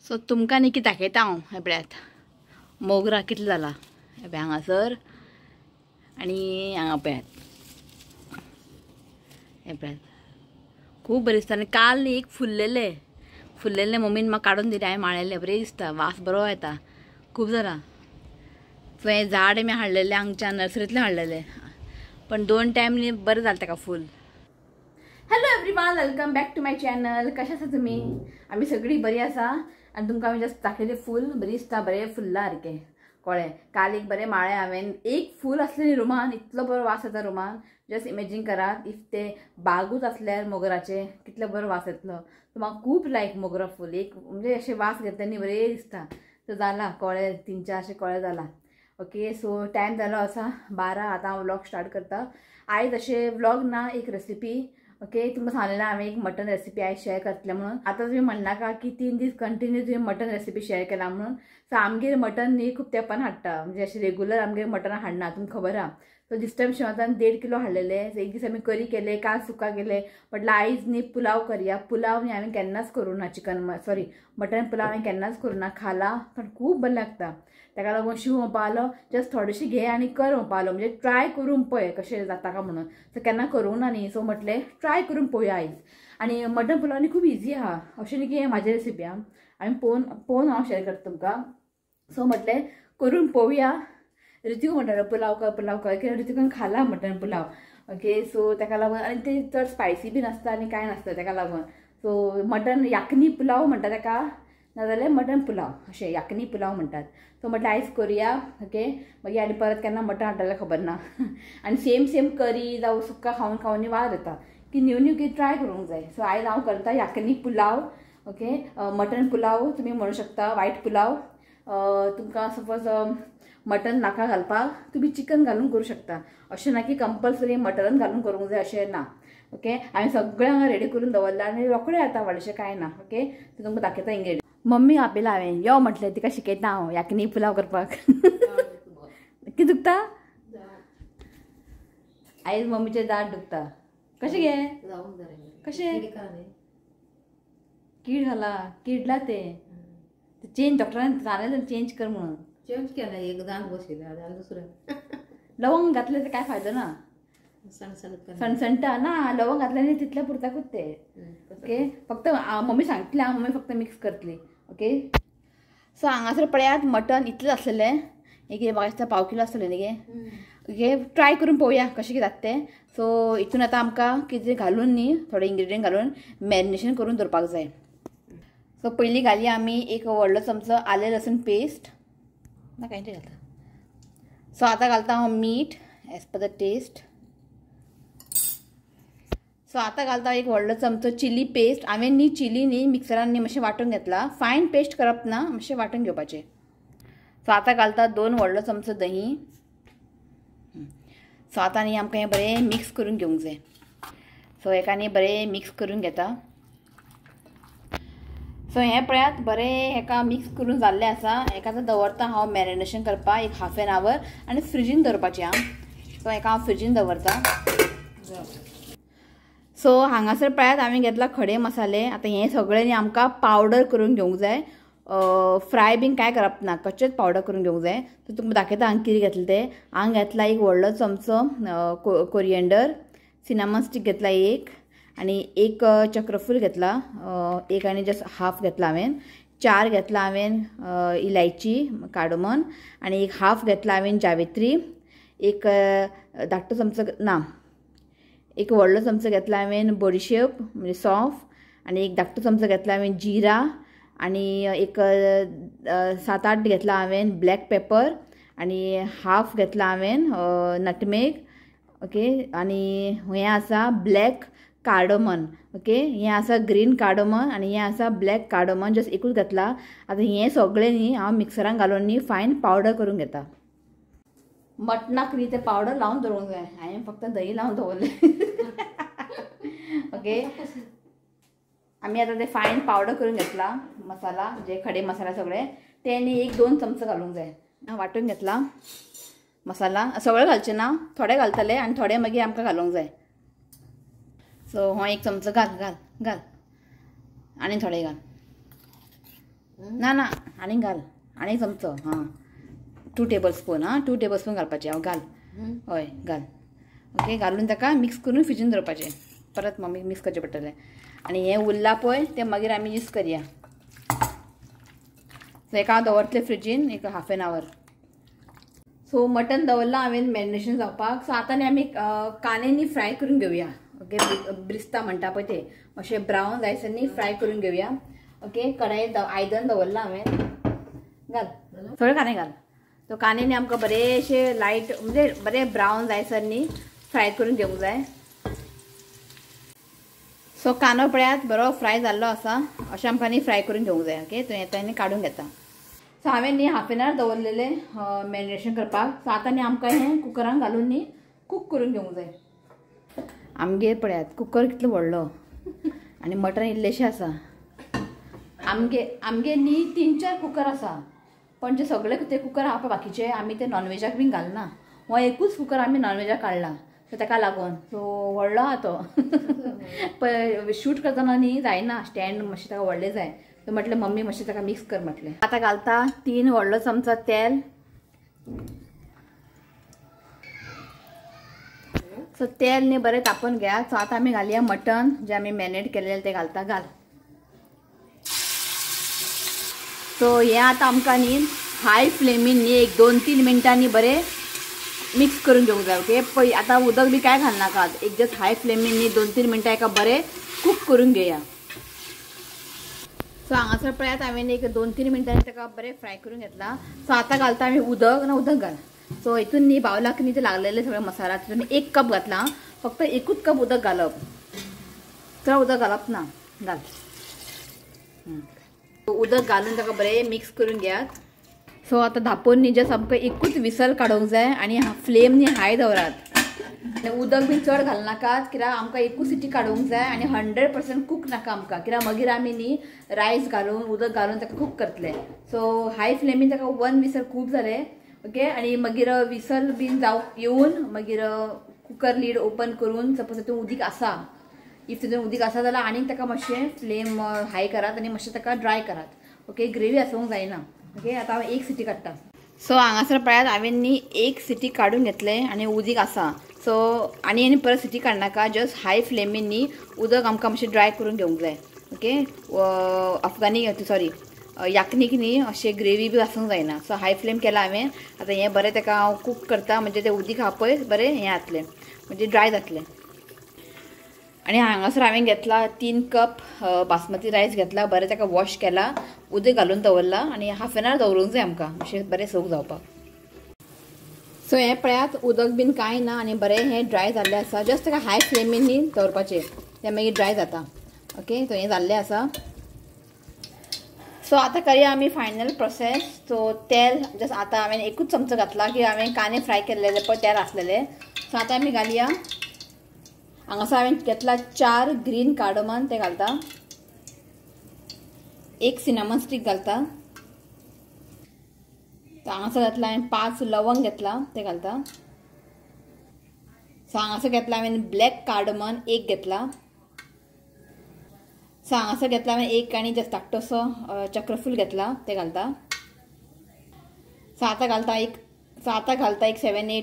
So तुमकां न्ही कितें दाखयता हांव हे पळयात मोगरा कितलो जाला हे पळय हांगासर आनी हांगा पळयात हे पळयात खूब बरें दिसता आनी काल न्ही एक फुल्लेले मम्मीन म्हाका काडून दिले हांवें माळयले बरें दिसता वास बरो येता खूब जाला सो हें झाड आमी हाडलेलें हांगच्या नर्सरींतल्यान हाडलेलें पण 2 टायम न्ही बरें जालें ताका फूल. Hello everyone welcome back to my channel. कशें आसा तुमी? आमी सगळीं बरीं आसा आनी तुमकां हांवें जस्ट दाखयलें फूल बरी दिसता बरें फुल्ला सारकें कळ्ळें. काल एक बरें माळें हांवें एक फूल आसलें न्ही रुमान इतलो बरो वास येता रुमान जस्ट इमेजीन करात इफ ते बागूच आसल्यार मोगराचे कितलो बरो वास येतलो. सो म्हाका खूब लायक मोगरा फूल एक म्हणजे अशें वास घेता न्ही बरें दिसता. तो जाला कळ्ळें 3-4 अशें कळ्ळें जाला. ओके सो टायम जालो आसा 12 आतां हांव व्लॉग स्टार्ट करता. आयज अशें व्लॉग ना एक रेसिपी ओके तुमकां सांगलेलें हांवें एक मटन रेसिपी आयज शेअर करतलें म्हणून. आतां तुमी म्हणनाका की 3 दीस कंटिन्यू तुवें मटन रेसिपी शेअर केला म्हणून. सो आमगेर मटन न्ही खूब तेंपान हाडटा म्हणजे अशें रेगुलर आमगेर मटन हाडना तुमकां खबर आहा. सो दिस टायम शेवतान 1.5 किलो हाडलेले. सो एक दीस आमी करी केले काल सुका केले म्हटल्यार आयज न्ही पुलाव करया. पुलाव न्ही हांवें केन्नाच करूं ना मटन पुलाव हांवें केन्नाच करूं ना खाला पण खूब बरें लागता. ताका लागून शिव म्हणपा लागलो जस्ट थोडेशें घे आनी कर म्हणपा लागलो म्हणजे ट्राय करून पळय कशें जाता काय म्हणून. सो केन्ना करूंक ना न्ही सो म्हटलें ट्राय करून पळोवया आयज. आनी मटन पुलाव न्ही खूब इजी आहा अशें न्ही की हें म्हाजी रेसिपी आहा हांवें पळोवन हांव शेअर करता तुमकां. सो म्हटलें करून पळोवया. ऋतू म्हणटालो पुलाव कर की ऋतून खाला मटन पुलाव ओके. सो ताका लागून आनी ते चड स्पायसी बी नासता आनी कांय नासता ताका लागून. सो मटन याकनी पुलाव म्हणटा ताका नाजाल्यार मटन पुलाव अशें याकनी पुलाव म्हणटात. सो म्हटलें आयज करुया ओके. मागीर आनी परत केन्ना मटन हाडटलें खबर ना. आनी सेम करी जावं सुक्का खावन वाज येता की न्यू कितें ट्राय करूंक जाय. सो आयज हांव करता याकनी पुलाव ओके. मटन पुलाव तुमी म्हणूं शकता वायट पुलाव. तुमकां सपोज मटन नाका घालपाक तुमी चिकन घालून करूं शकता. अशें ना की कंपल्सरी मटन घालून करूंक जाय अशें ना ओके. हांवें सगळें हांगा रेडी करून दवरलां आनी रोखडें येता व्हडलेशें कांय ना ओके. सो तुमकां दाखयता इंग्रेडियंट. मम्मी आपयला हांवें यो म्हटलें तिका शिकयता हांव याकनी पुलाव करपाक. कितें दुखता आयज मम्मीचें दाट दुखता. कशें गे कशें कीड घाला किडला ते चेंज डॉक्टरान सांगलें चेंज कर म्हणून. चेंज केला एक दान बसयला दुसरं लवंग घातले तर काय फायदो ना. सणसणटा ना लवंग घातल्याने तितल्या पुरताकूच ते ओके. फक्त मम्मी सांगतली हांव मम्मी फक्त मिक्स करतली ओके. सो हांगासर पळयात मटन इतलें आसलेलें एक म्हाका दिसता 1/2 किलो आसतलें न्ही गे ओके. ट्राय करून पळोवया कशें कितें जाता तें. सो हितून आतां आमकां कितें घालून न्ही थोडे इंग्रेडियंट घालून मॅरिनेशन करून दवरपाक जाय. सो पयलीं घालया आमी एक व्हडलो चमचो आलें लसूण पेस्ट ना कांय घालता. सो आतां घालता हांव मीठ as per the taste. So आतां घालता एक व्हडलो चमचो चिली पेस्ट. हांवें न्ही चिली न्ही मिक्सरान न्ही मातशें वांटून घेतला फायन पेस्ट करप ना मातशें वांटून घेवपाचें. सो आतां घालता 2 व्हडलो चमचो दही. सो आतां न्ही आमकां हें बरें मिक्स करून घेवंक जाय. सो हेका न्ही बरें मिक्स करून घेता. सो हें पळयात बरें हेका मिक्स करून जाल्लें आसा. हेका आतां दवरता हांव मॅरिनेशन करपाक एक 1/2 एन आवर आनी फ्रिजीन दवरपाचें हांव. सो हेका हांव फ्रिजीन दवरता. सो हांगासर पळयात हांवें घेतला खडे मसाले. आतां हें सगळें न्ही आमकां पावडर करून घेवंक जाय. फ्राय बीन कांय करप ना कच्चेच पावडर करून घेवंक जाय. सो तुमकां दाखयता हांगा कितें घेतलें तें. हांगा घेतला एक व्हडलो चमचो कोरिएंडर. सिनामन स्टीक घेतला एक आनी एक चक्रफूल घेतला एक आनी जस्ट हाफ घेतला हांवें. 4 घेतला हांवें इलायची कार्डमन आनी एक हाफ घेतला हांवें जावित्री. एक धाकटो चमचो ना एक व्हडलो चमचो घेतला हांवें बडीशेप म्हणजे सौंफ आनी एक धाकटो चमचो घेतला हांवें जिरा आनी एक 7-8 घेतला हांवें ब्लॅक पेपर आनी हाफ घेतला हांवें नटमेग ओके. आनी हें आसा ब्लॅक कार्डमन ओके. हें आसा ग्रीन कार्डमन आनी हें आसा ब्लॅक कार्डमन जस्ट एकूच घातला. आतां हें सगळें न्ही हांव मिक्सरान घालून न्ही फायन पावडर करून घेता. मटणाक न्ही तें पावडर लावन दवरूंक जाय. हांवें फक्त दही लावन दवरलें ओके. आमी आतां तें फायन पावडर करून घेतला मसाला जे खडे मसाला सगळे ते न्ही 1-2 चमचो घालूंक जाय. वांटून घेतला मसाला सगळें घालचें ना थोडे घालतले आनी थोडे मागीर आमकां घालूंक जाय. सो हो 1 चमचो घाल आनी थोडे घाल. ना ना आनी घाल आनी चमचो हां 2 टेबलस्पून हां 2 टेबलस्पून घालपाचें हांव घाल हय घाल ओके घालून ताका मिक्स करून फ्रिजीन दवरपाचें परत मम्मीक मिक्स करचें पडटलें आनी हें उरलां पळय तें मागीर आमी यूज करया सो हेका हांव दवरतलें फ्रिजीन एक half an hour so mutton दवरलां हांवें मॅरिनेशन जावपाक सो आतां न्ही आमी कांद्यांनी फ्राय करून घेवया ओके ब्रिस्ता म्हणटा पळय ते मातशें ब्रावन जायसरनी फ्राय करून घेवया ओके कढायेंत आयदन दवरलां हांवें घाल सगळे कांदे घाल तो कांद्यांनी आमकां बरेशे लायट म्हणजे बरे ब्रावन जायसरनी फ्राय करून घेवंक जाय सो कांदो पळयात बरो फ्राय जाल्लो आसा अशें आमकां न्ही फ्राय करून घेवंक जाय ओके तो येता आनी काडून घेता सो हांवें न्ही हाफ एन आवर दवरलेलें मॅरिनेशन करपाक सो आतां न्ही आमकां हें कुकरान घालून न्ही कूक करून घेवंक जाय आमगेर पळयात कुकर कितलो व्हडलो आनी मटन इल्लेशें आसा आमगे न्ही 3-4 कुकर आसा पण जे सगळे ते कुकर आहा पळय बाकीचे आमी ते नॉनवेजाक बीन घालना हो एकूच कुकर आमी नॉनवेजाक काडला सो ताका लागून सो व्हडलो आहा तो पण शूट करतना न्ही जायना स्टँड मातशें ताका व्हडलें जाय सो म्हटलें मम्मी मातशें ताका मिक्स कर म्हटलें आतां घालता 3 व्हडलो चमचो तेल सो तेल न्ही बरें तापोवन घ्या सो आतां आमी घालया मटन जें आमी मॅरिनेट केलेलें तें घालता घाल सो हें आतां आमकां न्ही हाय फ्लेमीन न्ही एक 2-3 मिनटांनी बरें मिक्स करून घेवंक जाय ओके पळय आतां उदक बी कांय घालनाकात एक जस्ट हाय फ्लेमीन न्ही 2-3 मिनटां एका बरें कूक करून घेया सो हांगासर पळयात हांवें एक 2-3 मिनटांनी ताका बरें फ्राय करून घेतला सो आतां घालता आमी उदक घाल सो हितून न्ही बावलाक न्ही ते लागलेले सगळे मसाला तितून 1 कप घातला फक्त एकूच कप उदक घालप चड उदक घालप ना घाल उदक घालून ताका बरें मिक्स करून घेयात सो आतां धांपोवन न्ही जस्ट आमकां एकूच विसल काडूंक जाय आनी फ्लेम न्ही हाय दवरात आनी उदक बीन चड घालनाकात कित्याक आमकां एकूच सिटी काडूंक जाय आनी 100% कूक नाका आमकां कित्याक मागीर आमी न्ही रायस घालून उदक घालून ताका कूक करतले सो हाय फ्लेमीन ताका 1 विसल खूब जालें ओके आनी मागीर विसल बीन येवन मागीर कुकर लीड ओपन करून सपोज तितून उदीक आसा इफ तितून उदीक आसा जाल्यार आनीक ताका मातशें फ्लेम हाय करात आनी मातशें ताका ड्राय करात ओके ग्रेवी आसूंक जायना ओके आतां हांव 1 सिटी काडटा सो हांगासर पळयात हांवें न्ही 1 सिटी काडून घेतलें आनी उदीक आसा सो आनी परत सिटी काडनाका जस्ट हाय फ्लेमीन न्ही उदक आमकां मातशें ड्राय करून घेवंक जाय ओके अफगानी सॉरी याकनीक न्ही अशें ग्रेवी बी आसूंक जायना सो हाय फ्लेम केला हांवें आतां हें बरें ताका हांव कूक करता म्हणजे तें उदीक आहा पळय बरें हें जातलें म्हणजे ड्राय जातलें आनी हांगासर हांवें घेतला 3 कप बासमती रायस घेतला बरें ताका वॉश केला उदक घालून दवरला आनी हाफ एन आवर दवरूंक जाय आमकां अशें बरें सोक जावपाक सो हें पळयात उदक बीन कांय ना आनी बरें हें ड्राय जाल्लें आसा जस्ट ताका हाय फ्लेमीन न्ही दवरपाचें तें मागीर ड्राय जाता ओके सो हें जाल्लें आसा सो आतां करया आमी फायनल प्रोसेस सो तेल जस्ट आतां हांवें एकूच चमचो घातला की हांवें कांदे फ्राय केल्लेले पळय तेल आसलेले सो आतां आमी घालया हांगासर हांवें घेतला 4 ग्रीन कार्डमन ते घालता 1 सिनामन स्टिक घालता हांगासर घातला हांवें 5 लवंग घेतला ते घालता सो हांगासर घेतला हांवें ब्लॅक कार्डमन 1 घेतला सो हांगासर घेतला हांवें 1 आनी जस्ट धाकटोसो चक्रफूल घेतला ते घालता सो आतां घालता एक 7-8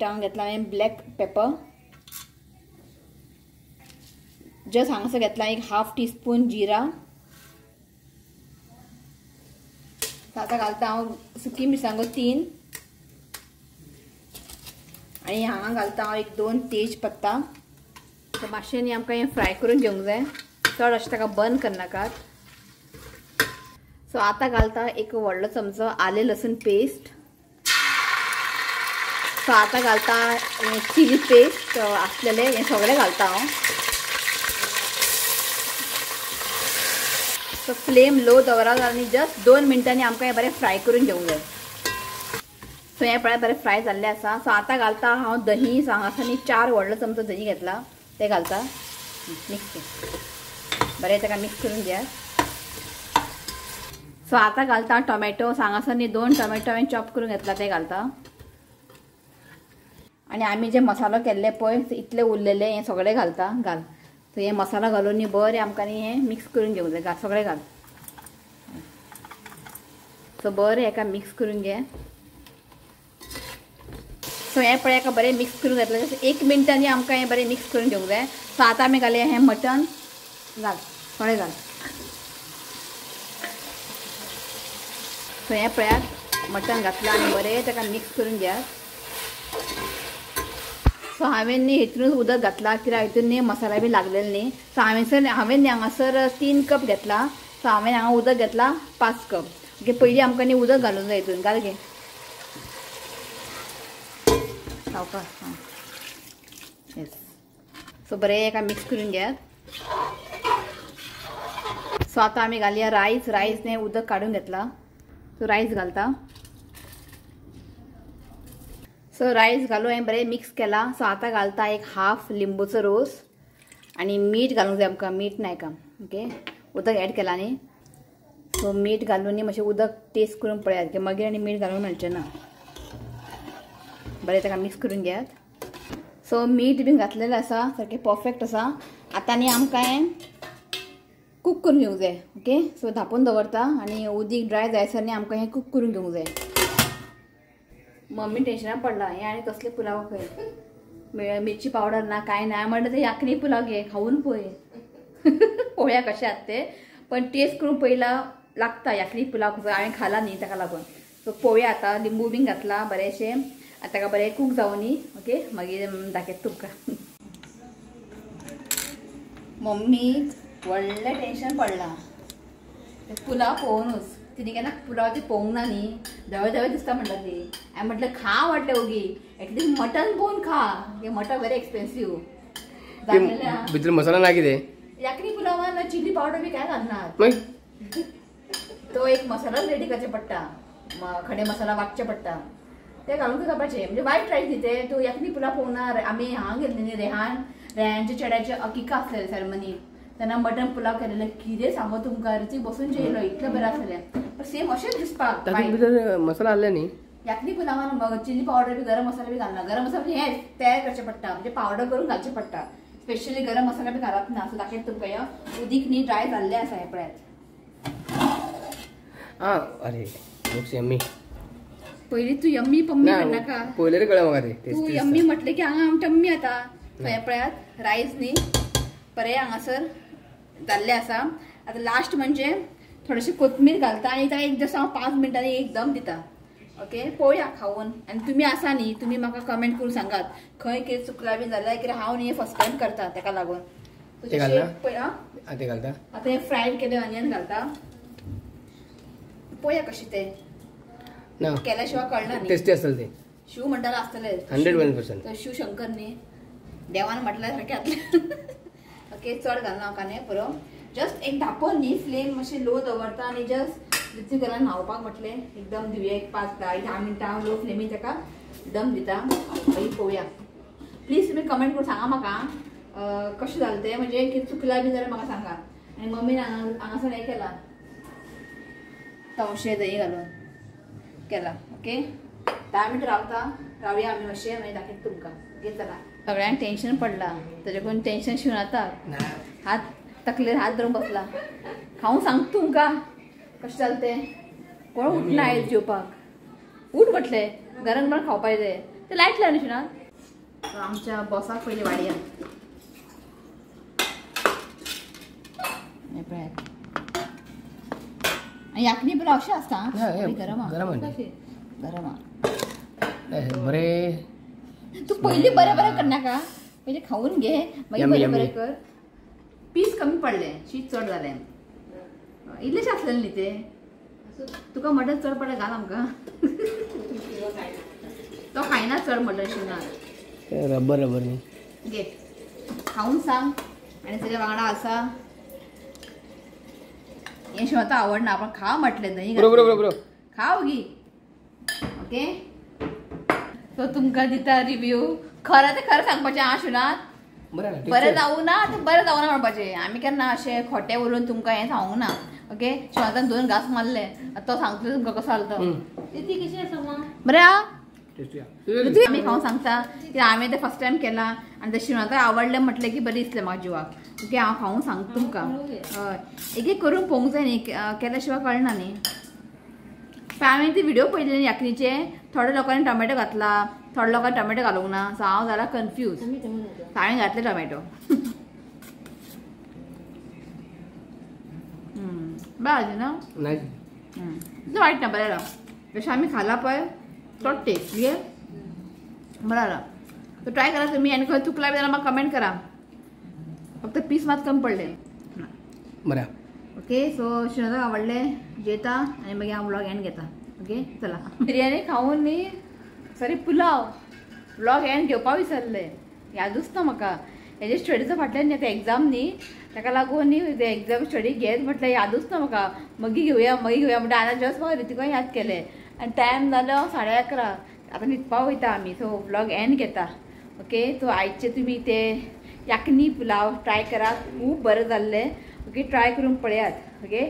हांव घेतला हांवें ब्लॅक पेपर जस्ट हांगासर घेतला एक हाफ टीस्पून जिरा आतां घालता हांव सुकी मिरसांगो 3 आनी हांगा घालता हांव एक 2 तेज पत्ता सो मातशें न्ही आमकां हें फ्राय करून घेवंक जाय चड अशें ताका बर्न करनाकात सो आतां घालता एक व्हडलो चमचो आले लसूण पेस्ट सो आतां घालता चिली पेस्ट आसलेले हें सगळें घालता हांव सो फ्लेम लो दवरात आनी जस्ट 2 मिनटांनी आमकां हें बरें फ्राय करून घेवंक जाय सो हें पळय बरें फ्राय जाल्लें आसा सो आतां घालता हांव दही सो हांगासर न्ही 4 व्हडलो चमचो दही घेतला ते घालता मिक्स बरें ताका मिक्स करून घेयात सो आतां घालता टोमॅटो सो हांगासर न्ही 2 टोमॅटो हांवें चॉप करून घेतला ते घालता आनी आमी जे मसालो केल्ले पळय इतले उरलेले हें सगळें घालता घाल सो हे मसाला घालून न्ही बरें आमकां न्ही हें मिक्स करून घेवंक जाय सगळें घाल सो बरें हेका मिक्स करून घे. सो हें पळय हेका बरें मिक्स करून घातलें. जस्ट 1 मिनटांनी आमकां हें बरें मिक्स करून घेवंक जाय. सो आतां आमी घालया हें मटन घाल थोडें घाल. सो हें पळयात मटन घातलां आनी बरें ताका मिक्स करून घेयात. सो हांवें न्ही हितूनच उदक घातलां कित्याक हितून न्ही मसाला बी लागलेलो न्ही. सो हांवें न्ही हांगासर 3 कप घेतला. सो हांवें हांगा उदक घेतला 5 कप. ओके पयलीं आमकां न्ही उदक घालूंक जाय हितून. घाल गे सावकाश. हां येस. सो बरें एका मिक्स करून घेयात. सो आतां आमी घालया रायस. रायस न्ही उदक काडून घेतला. सो रायस घालता. सो रायस घालून हांवें बरें मिक्स केला. सो आतां घालता एक हाफ लिंबूचो रोस आनी मीठ घालूंक जाय आमकां. मीठ नायका. ओके उदक ऍड केला न्ही. सो मीठ घालून न्ही मातशें उदक टेस्ट करून पळयात की मागीर आनी मीठ घालूंक मेळचें ना. बरें ताका मिक्स करून घेयात. सो मीठ बीन घातलेलें आसा सारकें परफेक्ट आसा. आतां न्ही आमकां हें कूक करून घेवंक जाय. ओके सो धांपून दवरता आनी उदीक ड्राय जायसर न्ही आमकां हें कूक करून घेवंक जाय. मम्मी टेन्शनान पडला हें आनी कसले पुलाव खंय मिरची पावडर ना कांय ना. म्हणटा ते याकनी पुलाव घे खावून पळय. पळोवया कशें आसा ते. पण टेस्ट करून पयला लागता याकनी पुलाव कसो. हांवें खाला न्ही ताका लागून. सो पळोवया आतां. लिंबू बीन घातला बरेंशें. आतां ताका बरें कूक जावं न्ही. ओके मागीर दाखयता तुमकां. मम्मीक व्हडलें टेन्शन पडलां पुलाव पळोवनूच. तिने केन्ना पुलाव पळोवंक ना न्ही. धवे धवे दिसता म्हणटा ती. हांवें म्हटलें खा म्हटलें ओगी एटलीस्ट मटन पळोवन खा. हे मटन व्हेरी एक्सपेन्सीव. भितर मसाला ना कितें याकनी पुलावान चिली पावडर बी काय घालनात. तो एक मसाला रेडी करचे पडटा. खडे मसाला वाटचे पडटा ते घालून करपाचें. म्हणजे वायट रायस न्ही ते. तूं याकनी पुलाव पळोवना. आमी हांगा गेल्ली न्ही रेहानच्या चेड्याचे अकिका आसलेले सेरेमनी तेन्ना मटन पुलाव केलेले. कितें सांगो तुमकां रितीक बसून जेयलो इतलें बरें आसलेलें. पण सेम अशेंच दिसपाक. भितर मसाला आहले न्ही. याकनी पुलावान चिली पावडर बी गरम मसाला बी घालना. गरम मसाला म्हणजे हें तयार करचें पडटा. म्हणजे पावडर करून घालचें पडटा. स्पेशली गरम मसाला बी घालप ना. सो दाखयता तुमकां हें उदीक न्ही ड्राय जाल्लें आसा हें पळयात. आं अरे लुक्स यम्मी. पयलीं तूं यम्मी पम्मी म्हणनाका. पयलें कळ्ळें म्हाका ते. तूं यम्मी म्हटलें की हांगा टम्मी आता. हें पळयात रायस न्ही बरें हांगासर जाल्लें आसा. आतां लास्ट म्हणजे थोडीशी कोथमीर घालता आनी ताका एक जसो हांव 5 मिनटांनी एक दम दिता. ओके पळोवया खावून. आनी तुमी आसा न्ही तुमी म्हाका कमेंट करून सांगात खंय कितें चुकलां बी जाल्यार. कित्याक हांव न्ही फर्स्ट टायम करता ताका लागून. आतां हें फ्रायड केलें ऑनियन घालता. पळोवया कशें तें केल्या शिवाय कळना न्ही. टेस्टी आसतलें तें. शिव म्हणटालो आसतलें 101%. तो शिव शंकर न्ही देवान म्हटल्यार सारकें जातलें. ओके चड घालना हांव कांदे पुरो. जस्ट एक धांपोन न्ही फ्लेम मातशी लो दवरता आनी जस्ट रितीक घालून न्हावपाक म्हटलें एकदम दिवया एक 5-10 मिनटां लो फ्लेमीन ताका दम दिता. मागीर पळोवया. प्लीज तुमी कमेंट करून सांगा म्हाका कशें जालें तें. म्हणजे कितें चुकलां बी जाल्यार म्हाका सांगा. आनी मम्मीन हांगासर हें केलां तवशें दही घालून केला. ओके 10 मिनटां रावया आमी अशें मागीर दाखयता तुमकां. ओके चला. सगळ्यांक टेन्शन पडलां तेजे कोण टेन्शन शिवन आता. हात तकलेर हात धरून बसला. खावून सांगता तुमकां कशें जालें तें. कोण उठना आयज जेवपाक. उठ म्हटलें गरम गरम खावपाक जाय. ते लायट लायना शिना. आमच्या बॉसाक पयलीं वाडया. याकनी पुलाव अशें आसता. गरम गरम बरें. तू पयलीं बरें बरें करनाका. पयलीं खावून घे मागीर बरें बरें कर. पीस कमी पडले शीत चड जालें. इल्लेशें आसलेलें न्ही तें. तुका मटन चड पडलें घाल आमकां. तो खायना चड मटन शिवना. रबर न्ही घे खावून सांग. आनी सगळ्या वांगडा आसा. हें शिवता आवडना पण खा म्हटलें न्ही. बरोबर खाव गी. ओके सो तुमकां दिता रिव्यू. खरें ते खरें सांगपाचें हां शिवनाथ. बरें जावूं ना तर बरें जावना म्हणपाचें. आमी केन्ना अशें खोटें उलोवन तुमकां हें सांगूंक ना. ओके शिवनाथान 2 घास मारले. तो सांगता तुमकां कसो जालो तो. ती कशी आसा मग बरें आहा. आमी खावून सांगता की हांवें तें फर्स्ट टायम केलां आनी तें शिवनाथाक आवडलें म्हटलें की बरें दिसलें म्हाका जिवाक. ओके हांव खावून सांगता तुमकां. हय एक एक करून पळोवंक जाय न्ही केल्या शिवाय कळना न्ही. हांवें ती व्हिडिओ पळयली याकनीचे. थोड्या लोकांनी टोमॅटो घातला, थोड्या लोकांनी टोमॅटो घालूंक ना. सो हांव जाला कन्फ्यूज. हांवें घातले टोमॅटो. बरें ना नाही इतलें वायट ना, बरें आहा. जशें आमी खाला पळय तो टेस्ट घे बरं आहा. सो ट्राय करा तुम्ही. आनी खंय चुकला बी जाल्यार म्हाका कमेंट करा. फक्त पीस मात कमी पडले. बरं. ओके सो शिनोदाक आवडलें जेता आनी मागीर हांव व्लॉग एंड घेता. ओके चला. बिर्याणी खाऊन न्ही सॉरी पुलाव व्लॉग एंड घेवपा विसरले. यादूच ना म्हाका. हेजे स्टडीचा फाटल्यान न्ही आतां एग्जाम न्ही ताका लागून न्ही ते एग्जाम स्टडी घेत म्हटल्यार यादूच ना म्हाका. मागीर घेवया म्हणजे आतां जस्ट म्हाका रितीका याद केलें आनी टायम जालो 11:30. आतां न्हिदपा वयता आमी. सो व्लॉग एंड घेता. ओके सो आयचे तुमी ते याकनी पुलाव ट्राय करा. खूब बरें जाल्लें. ओके ट्राय करून पळयात. ओके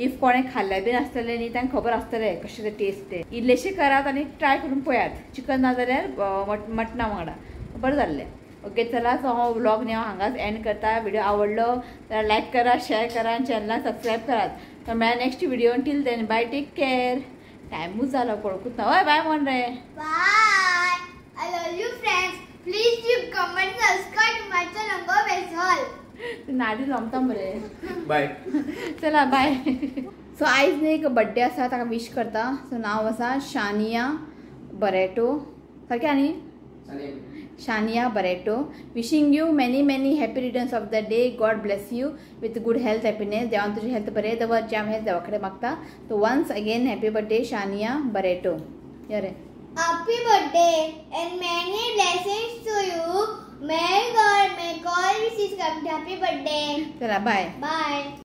इफ कोणें खाल्लें बीन आसतलें न्ही तांकां खबर आसतलें कशें तें टेस्ट तें. इल्लेशें करात आनी ट्राय करून पळयात. चिकन ना जाल्यार मटना वांगडा बरें जाल्लें. ओके चला सो हांव व्लॉग न्ही हांगाच एंड करता. व्हिडिओ आवडलो जाल्यार लायक करा, शेअर करा आनी चॅनलाक सबस्क्रायब करात. तर मेळ्या next video. Till then bye, take care. टायमूच जालो पळकूच ना. हय बाय म्हण रे. Bye. I love you friends. Please leave comment, subscribe to my channel. Go Vessel. नाडी जमता मरे. बाय. चला बाय. सो आयज न्ही एक बर्थडे आसा ताका विश करता. सो नांव आसा शानिया बरेटो. सारकें न्ही Shania Barreto. Wishing you many many happy returns of the day. God bless you with good health happiness. देवान तुजी हेल्थ बरें दवर जे आमी हेल्थ देवा कडेन मागता. So once again happy birthday Shania Barreto. या रे. Happy birthday and many blessings to you. May God wishes come. Happy birthday. चला बाय. Bye.